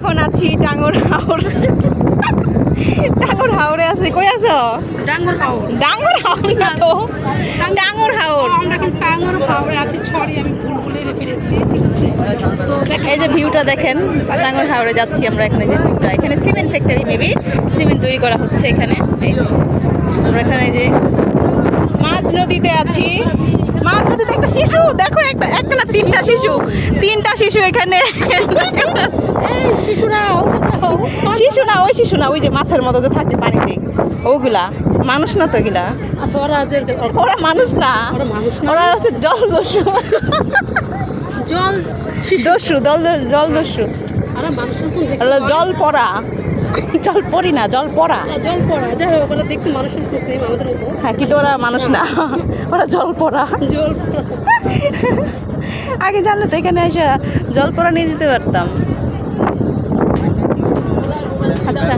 এখন আছি টাঙ্গর হাওর। টাঙ্গর হাওরে আছি। কই আছো? ডাঙ্গর হাওর। ডাঙ্গর হাওর না তো, টাঙ্গর হাওর। আমরা এখন টাঙ্গর হাওরে আছি। ছড়ি আমি ভুল বলে ফিরেছি, ঠিক আছে? তো দেখেন এই যে ভিউটা দেখেন, টাঙ্গর হাওরে যাচ্ছি আমরা। এখানে যে ভিউটা, এখানে সিমেন্ট ফ্যাক্টরি, মেবি সিমেন্ট তৈরি করা হচ্ছে এখানে। এই যে আমরা এখানে যে মাঝ নদীতে আছি। মাঝ নদীতে একটা শিশু দেখো, একটা না তিনটা শিশু এখানে। শিশুরা শিশু না, ওই যে মাছের মতো যে থাকে পানিতে, ওগুলা মানুষ না তো, এগুলা আচ্ছা ওরা মানুষ না, ওরা মানুষ না, ওরা হচ্ছে জলদস্যু। জল জলদস্যু আর মানুষ মতন দেখতে ওরা জল পড়া, জল পড়ি না, জল পড়া। জল পড়া, যাই হোক ওরা দেখতে মানুষের মতো, সেম আমাদের মতো। হ্যাঁ, কিন্তু ওরা মানুষ না, ওরা জল পড়া। জল পড়া। আগে জানলে তো এখানে এসে জল পড়া নিয়ে যেতে পারতাম। আচ্ছা।